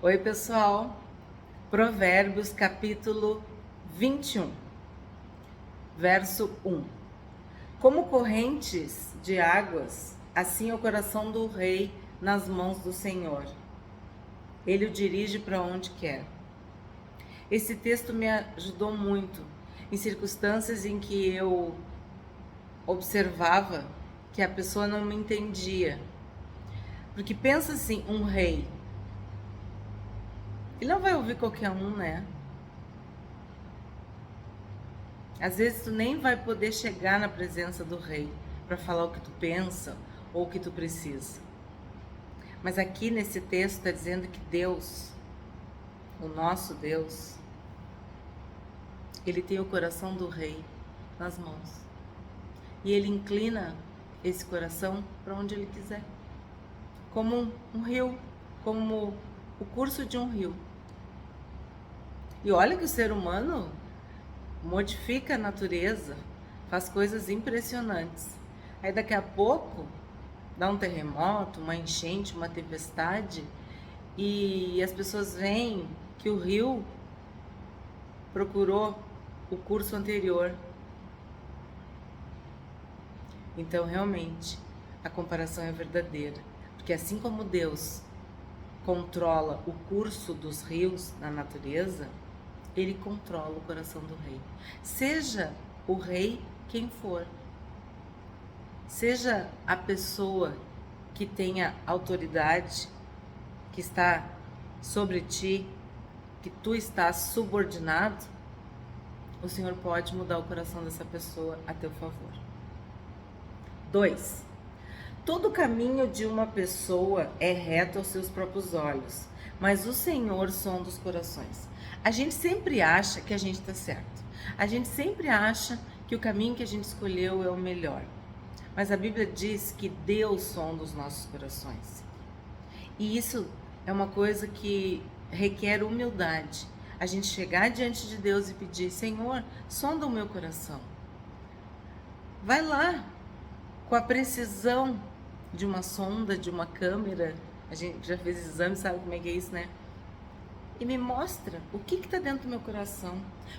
Oi, pessoal. Provérbios, capítulo 21, verso 1. Como correntes de águas, assim é o coração do rei nas mãos do Senhor. Ele o dirige para onde quer. Esse texto me ajudou muito em circunstâncias em que eu observava que a pessoa não me entendia. Porque pensa assim, um rei, ele não vai ouvir qualquer um, né? Às vezes tu nem vai poder chegar na presença do rei para falar o que tu pensa ou o que tu precisa. Mas aqui nesse texto está dizendo que Deus, o nosso Deus, ele tem o coração do rei nas mãos. E ele inclina esse coração para onde ele quiser. Como um rio, como o curso de um rio. E olha que o ser humano modifica a natureza, faz coisas impressionantes. Aí daqui a pouco dá um terremoto, uma enchente, uma tempestade, e as pessoas veem que o rio procurou o curso anterior. Então, realmente, a comparação é verdadeira, porque assim como Deus controla o curso dos rios na natureza, ele controla o coração do rei. Seja o rei quem for, seja a pessoa que tenha autoridade, que está sobre ti, que tu estás subordinado, o Senhor pode mudar o coração dessa pessoa a teu favor. 2. Todo caminho de uma pessoa é reto aos seus próprios olhos, mas o Senhor sonda os corações. A gente sempre acha que a gente está certo. A gente sempre acha que o caminho que a gente escolheu é o melhor. Mas a Bíblia diz que Deus sonda os nossos corações. E isso é uma coisa que requer humildade. A gente chegar diante de Deus e pedir: Senhor, sonda o meu coração. Vai lá, com a precisão de uma sonda, de uma câmera. A gente já fez exame, sabe como é que é isso, né? E me mostra o que está dentro do meu coração.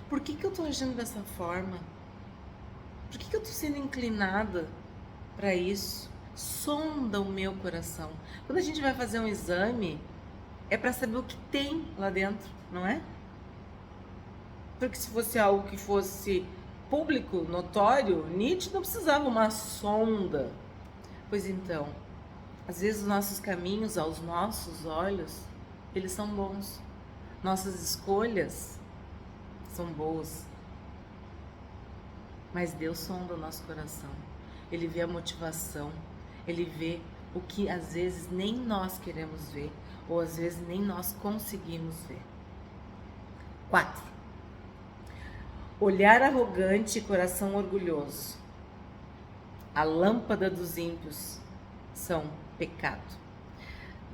Por que eu estou agindo dessa forma? Por que eu estou sendo inclinada para isso? Sonda o meu coração. Quando a gente vai fazer um exame, é para saber o que tem lá dentro, não é? Porque se fosse algo que fosse público, notório, nítido, não precisava uma sonda. Pois então, às vezes os nossos caminhos aos nossos olhos, eles são bons. Nossas escolhas são boas. Mas Deus sonda o nosso coração. Ele vê a motivação. Ele vê o que às vezes nem nós queremos ver, ou às vezes nem nós conseguimos ver. 4. Olhar arrogante e coração orgulhoso. A lâmpada dos ímpios são pecado.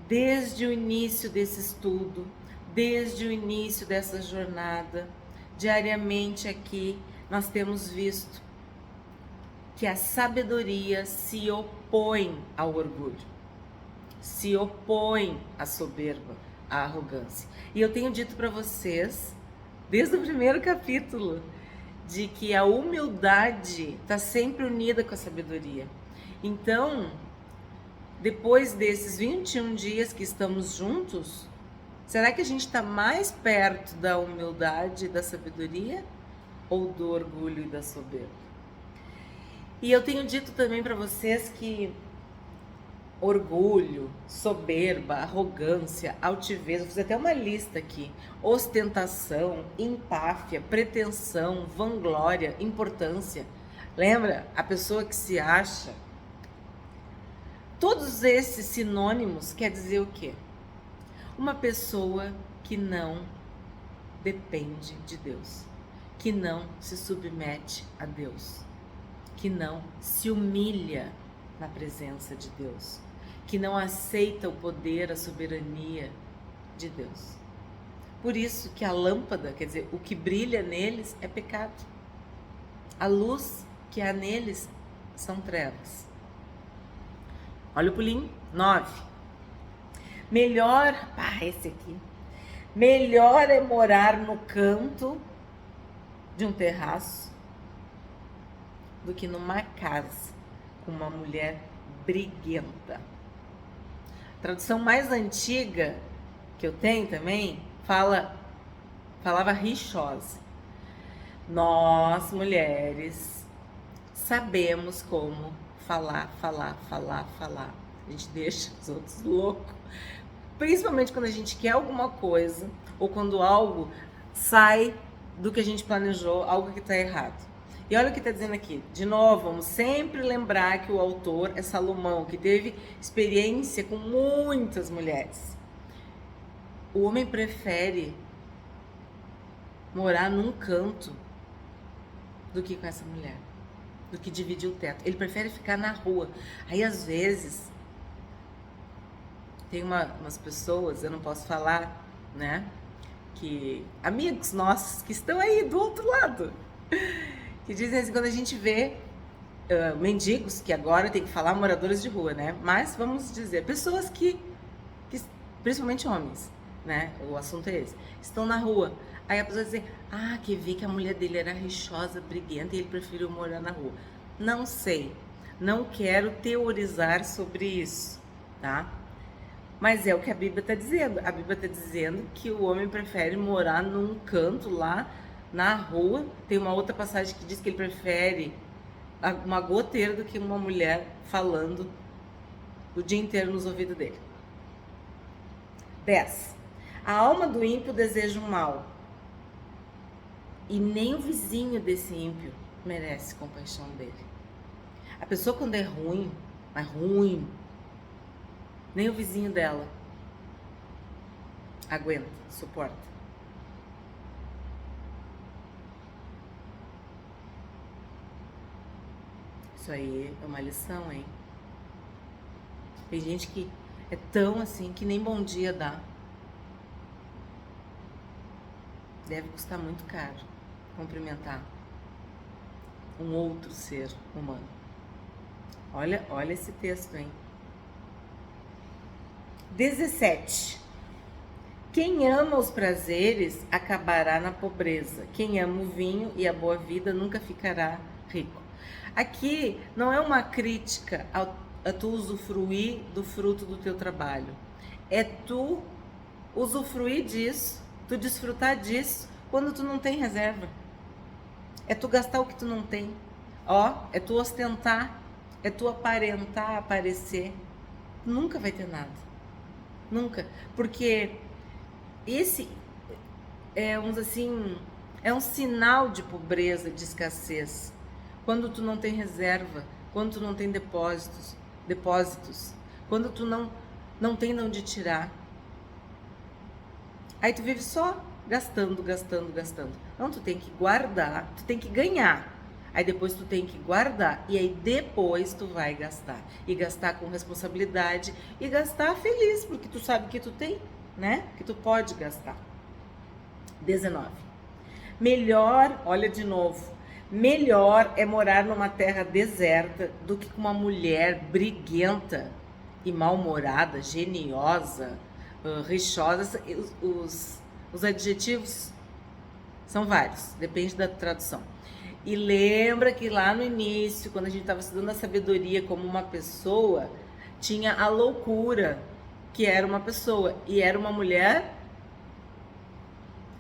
Desde o início desse estudo, desde o início dessa jornada, diariamente aqui nós temos visto que a sabedoria se opõe ao orgulho, se opõe à soberba, à arrogância. E eu tenho dito para vocês, desde o primeiro capítulo, de que a humildade está sempre unida com a sabedoria. Então, depois desses 21 dias que estamos juntos, será que a gente está mais perto da humildade e da sabedoria ou do orgulho e da soberba? E eu tenho dito também para vocês que orgulho, soberba, arrogância, altivez, vou fazer até uma lista aqui: ostentação, empáfia, pretensão, vanglória, importância. Lembra? A pessoa que se acha. Todos esses sinônimos quer dizer o quê? Uma pessoa que não depende de Deus, que não se submete a Deus, que não se humilha na presença de Deus, que não aceita o poder, a soberania de Deus. Por isso que a lâmpada, quer dizer, o que brilha neles é pecado. A luz que há neles são trevas. Olha o pulinho. 9. Melhor, esse aqui. Melhor é morar no canto de um terraço do que numa casa com uma mulher briguenta. A tradução mais antiga que eu tenho também falava rixosa. Nós, mulheres, sabemos como falar. A gente deixa os outros loucos. Principalmente quando a gente quer alguma coisa ou quando algo sai do que a gente planejou, algo que está errado. E olha o que está dizendo aqui. De novo, vamos sempre lembrar que o autor é Salomão, que teve experiência com muitas mulheres. O homem prefere morar num canto do que com essa mulher, do que dividir o teto. Ele prefere ficar na rua. Aí, às vezes, tem umas pessoas, eu não posso falar, né? Que amigos nossos que estão aí do outro lado, que dizem assim, quando a gente vê mendigos, que agora tem que falar moradores de rua, né? Mas vamos dizer, pessoas que principalmente homens, né? O assunto é esse. Estão na rua. Aí a pessoa diz, que vi que a mulher dele era rixosa, briguenta e ele preferiu morar na rua. Não sei. Não quero teorizar sobre isso, tá? Mas é o que a Bíblia está dizendo. A Bíblia está dizendo que o homem prefere morar num canto lá na rua. Tem uma outra passagem que diz que ele prefere uma goteira do que uma mulher falando o dia inteiro nos ouvidos dele. 10. A alma do ímpio deseja o mal, e nem o vizinho desse ímpio merece compaixão dele. A pessoa quando é ruim, nem o vizinho dela aguenta, suporta. Isso aí é uma lição, hein? Tem gente que é tão assim que nem bom dia dá. Deve custar muito caro cumprimentar um outro ser humano. Olha esse texto, hein? 17. Quem ama os prazeres acabará na pobreza. Quem ama o vinho e a boa vida nunca ficará rico. Aqui não é uma crítica a tu usufruir do fruto do teu trabalho. É tu usufruir disso, tu desfrutar disso quando tu não tem reserva. É tu gastar o que tu não tem. É tu ostentar, é tu aparentar, aparecer. Nunca vai ter nada. Nunca. Porque esse é um sinal de pobreza, de escassez. Quando tu não tem reserva, quando tu não tem depósitos, quando tu não tem de onde tirar. Aí tu vive só gastando. Não, tu tem que guardar, tu tem que ganhar. Aí depois tu tem que guardar. E aí depois tu vai gastar. E gastar com responsabilidade. E gastar feliz, porque tu sabe que tu tem, né? Que tu pode gastar. 19. Melhor, olha de novo. Melhor é morar numa terra deserta do que com uma mulher briguenta e mal-humorada, geniosa, rixosa. Os adjetivos são vários, depende da tradução. E lembra que lá no início, quando a gente estava estudando a sabedoria como uma pessoa, tinha a loucura, que era uma pessoa, e era uma mulher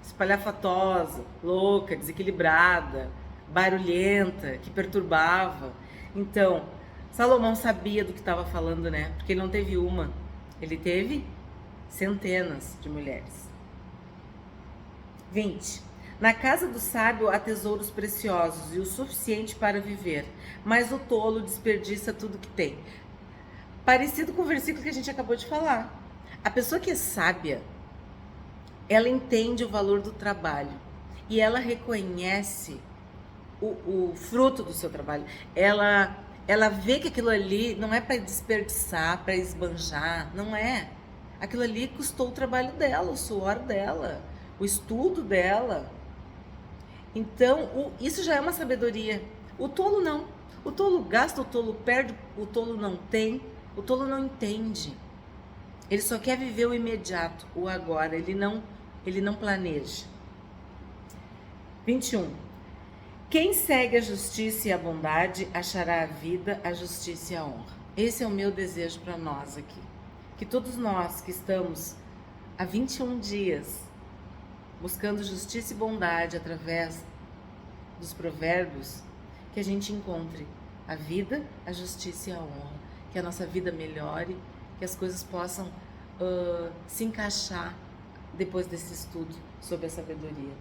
espalhafatosa, louca, desequilibrada, barulhenta, que perturbava. Então, Salomão sabia do que estava falando, né? Porque ele não teve uma, ele teve centenas de mulheres. 20. Na casa do sábio há tesouros preciosos e o suficiente para viver, mas o tolo desperdiça tudo que tem. Parecido com o versículo que a gente acabou de falar. A pessoa que é sábia, ela entende o valor do trabalho e ela reconhece o fruto do seu trabalho. Ela vê que aquilo ali não é para desperdiçar, para esbanjar, não é. Aquilo ali custou o trabalho dela, o suor dela, o estudo dela. Então, isso já é uma sabedoria. O tolo não. O tolo gasta, o tolo perde, o tolo não tem, o tolo não entende. Ele só quer viver o imediato, o agora. Ele ele não planeja. 21. Quem segue a justiça e a bondade achará a vida, a justiça e a honra. Esse é o meu desejo para nós aqui. Que todos nós que estamos há 21 dias buscando justiça e bondade através dos provérbios, que a gente encontre a vida, a justiça e a honra. Que a nossa vida melhore, que as coisas possam se encaixar depois desse estudo sobre a sabedoria.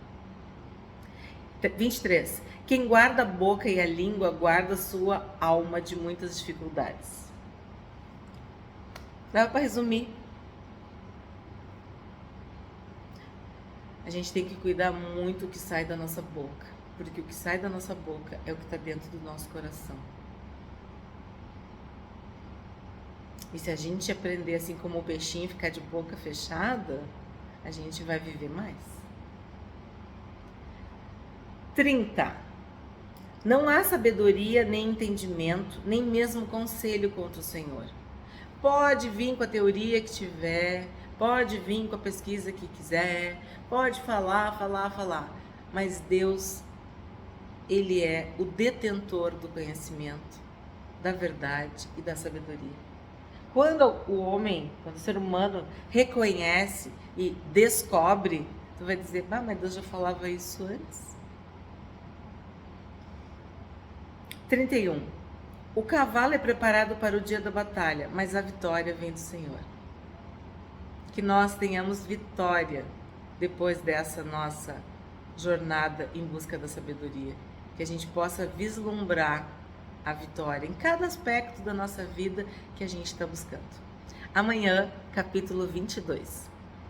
23. Quem guarda a boca e a língua guarda sua alma de muitas dificuldades. Dá para resumir. A gente tem que cuidar muito do que sai da nossa boca, porque o que sai da nossa boca é o que está dentro do nosso coração. E se a gente aprender assim como o peixinho, ficar de boca fechada, a gente vai viver mais. 30. Não há sabedoria, nem entendimento, nem mesmo conselho contra o Senhor. Pode vir com a teoria que tiver, pode vir com a pesquisa que quiser, pode falar, mas Deus, Ele é o detentor do conhecimento, da verdade e da sabedoria. Quando o ser humano reconhece e descobre, tu vai dizer, mas Deus já falava isso antes. 31. O cavalo é preparado para o dia da batalha, mas a vitória vem do Senhor. Que nós tenhamos vitória depois dessa nossa jornada em busca da sabedoria. Que a gente possa vislumbrar a vitória em cada aspecto da nossa vida que a gente está buscando. Amanhã, capítulo 22.